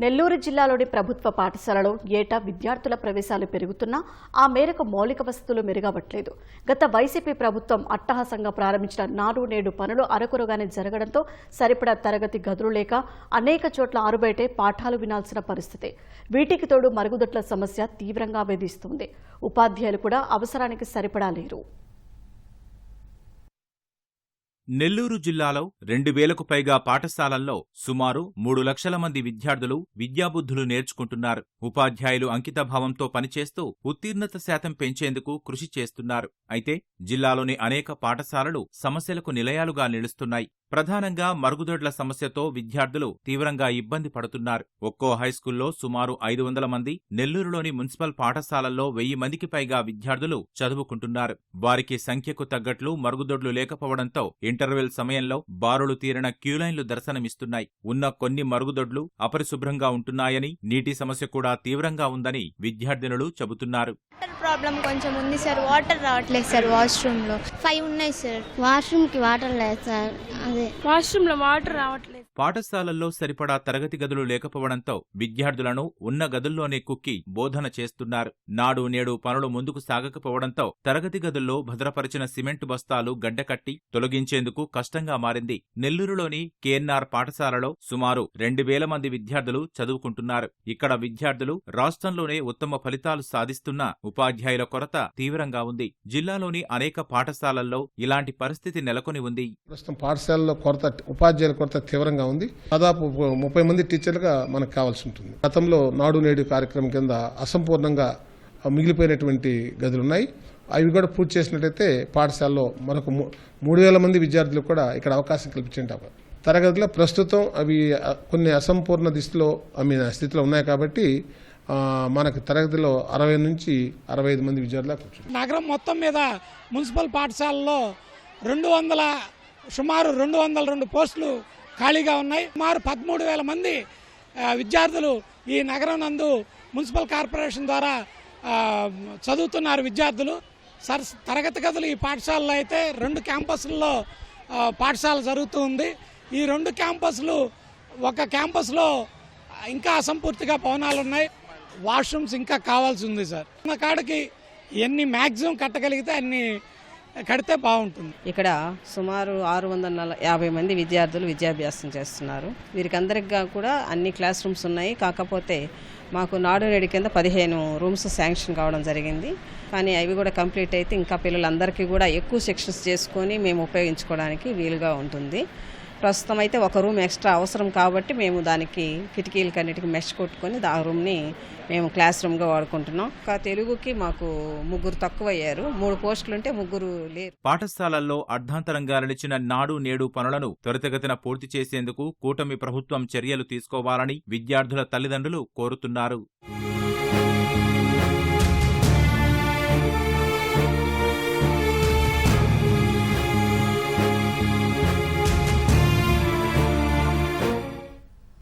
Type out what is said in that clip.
నెల్లూరు జిల్లాలోని ప్రభుత్వ పాఠశాలలో ఏటా విద్యార్థుల ప్రవేశాలు పెరుగుతున్నా ఆ మేరకు మౌలిక వసతులు మెరుగవట్లేదు. గత వైసీపీ ప్రభుత్వం అట్టహాసంగా ప్రారంభించిన నాడు నేడు పనులు అరకొరగానే జరగడంతో సరిపడా తరగతి గదులు లేక అనేక చోట్ల ఆరుబయటే పాఠాలు వినాల్సిన పరిస్థితి. వీటికి తోడు మరుగుదొడ్ల సమస్య తీవ్రంగా వేధిస్తుంది. ఉపాధ్యాయులు కూడా అవసరానికి సరిపడా లేరు. నెల్లూరు జిల్లాలో 2000కు పైగా పాఠశాలల్లో సుమారు 3 లక్షల మంది విద్యార్థులు విద్యాబుద్ధులు నేర్చుకుంటున్నారు. ఉపాధ్యాయులు అంకితభావంతో పనిచేస్తూ ఉత్తీర్ణత శాతం పెంచేందుకు కృషి చేస్తున్నారు. అయితే జిల్లాలోని అనేక పాఠశాలలు సమస్యలకు నిలయాలుగా నిలుస్తున్నాయి. ప్రధానంగా మరుగుదొడ్ల సమస్యతో విద్యార్థులు తీవ్రంగా ఇబ్బంది పడుతున్నారు. ఒక్కో హైస్కూల్లో సుమారు 500 మంది, నెల్లూరులోని మున్సిపల్ పాఠశాలల్లో 1000 మందికి పైగా విద్యార్థులు చదువుకుంటున్నారు. వారికి సంఖ్యకు తగ్గట్లు మరుగుదొడ్లు లేకపోవడంతో ఇంటర్వెల్ సమయంలో బారులు తీరిన క్యూలైన్లు దర్శనమిస్తున్నాయి. ఉన్న కొన్ని మరుగుదొడ్లు అపరిశుభ్రంగా ఉంటున్నాయని, నీటి సమస్య కూడా తీవ్రంగా ఉందని విద్యార్థినులు చెబుతున్నారు. ప్రాబ్లం కొంచెం ఉంది సార్. వాటర్ రావట్లేదు సార్. వాష్రూమ్ లో 5 ఉన్నాయి సార్. వాష్రూమ్ కి వాటర్ లేదు సార్. అదే వాష్రూమ్ లో వాటర్ రావట్లేదు. పాఠశాలల్లో సరిపడా తరగతి గదులు లేకపోవడంతో విద్యార్థులను ఉన్న గదుల్లోనే కుక్కి బోధన చేస్తున్నారు. నాడు నేడు పనులు ముందుకు సాగకపోవడంతో తరగతి గదుల్లో భద్రపరిచిన సిమెంటు బస్తాలు గడ్డకట్టి తొలగించేందుకు కష్టంగా మారింది. నెల్లూరులోని కేఎన్ఆర్ పాఠశాలలో సుమారు 2000 మంది విద్యార్థులు చదువుకుంటున్నారు. ఇక్కడ విద్యార్థులు రాష్ట్రంలోనే ఉత్తమ ఫలితాలు సాధిస్తున్నా ఉపాధ్యాయుల కొరత తీవ్రంగా ఉంది. జిల్లాలోని అనేక పాఠశాలల్లో ఇలాంటి పరిస్థితి నెలకొని ఉంది. ప్రస్తుతం పాఠశాలలో కొరత, ఉపాధ్యాయుల కొరత తీవ్రంగా ఉంది. దాదాపు 30 మంది టీచర్లుగా మనకు కావాల్సి ఉంటుంది. గతంలో నాడు నేడు కార్యక్రమం కింద అసంపూర్ణంగా మిగిలిపోయినటువంటి గదులున్నాయి. అవి కూడా పూర్తి చేసినట్లయితే పాఠశాలలో మనకు 3000 మంది విద్యార్థులకు కూడా ఇక్కడ అవకాశం కల్పించేంటారు. తరగతిలో ప్రస్తుతం అవి కొన్ని అసంపూర్ణ స్థితిలో ఉన్నాయి కాబట్టి మనకు తరగతిలో 60 నుంచి 65 మంది విద్యార్థులు కూర్చున్నారు. నగరం మొత్తం మీద మున్సిపల్ పాఠశాలలో సుమారు 202 పోస్టులు ఖాళీగా ఉన్నాయి. సుమారు 13,000 మంది విద్యార్థులు ఈ నగరం నందు మున్సిపల్ కార్పొరేషన్ ద్వారా చదువుతున్నారు. విద్యార్థులు తరగతి గదులు ఈ పాఠశాలలో అయితే 2 క్యాంపస్లలో పాఠశాల జరుగుతూ ఉంది. ఈ 2 క్యాంపస్లు, ఒక క్యాంపస్లో ఇంకా అసంపూర్తిగా భవనాలు ఉన్నాయి. వాష్రూమ్స్ ఇంకా కావాల్సి ఉంది సార్. ఉన్న కాడికి ఎన్ని మ్యాక్సిమం కట్టగలిగితే అన్ని కడితే బాగుంటుంది. ఇక్కడ సుమారు 650 మంది విద్యార్థులు విద్యాభ్యాసం చేస్తున్నారు. వీరికందరికీ కూడా అన్ని క్లాస్ రూమ్స్ ఉన్నాయి. కాకపోతే మాకు నాడు నేడు కింద 15 రూమ్స్ శాంక్షన్ కావడం జరిగింది. కానీ అవి కూడా కంప్లీట్ అయితే ఇంకా పిల్లలందరికీ కూడా ఎక్కువ సెక్షన్స్ చేసుకొని మేము ఉపయోగించుకోవడానికి వీలుగా ఉంటుంది. ప్రస్తుతం అయితే ఒక రూమ్ ఎక్స్ట్రా అవసరం కాబట్టి మేము దానికి కిటికీలకన్నిటికీ మెష్ కొట్టుకొని ఆ రూమ్ని మేము క్లాస్ రూమ్గా వాడుకుంటున్నాం. తెలుగుకి మాకు 3 తక్కువయ్యారు. 3 పోస్టులుంటే 3 లేరు. పాఠశాలల్లో అర్ధాంతరంగా నిలిచిన నాడు నేడు పనులను త్వరితగతిన పూర్తి చేసేందుకు కూటమి ప్రభుత్వం చర్యలు తీసుకోవాలని విద్యార్థుల తల్లిదండ్రులు కోరుతున్నారు.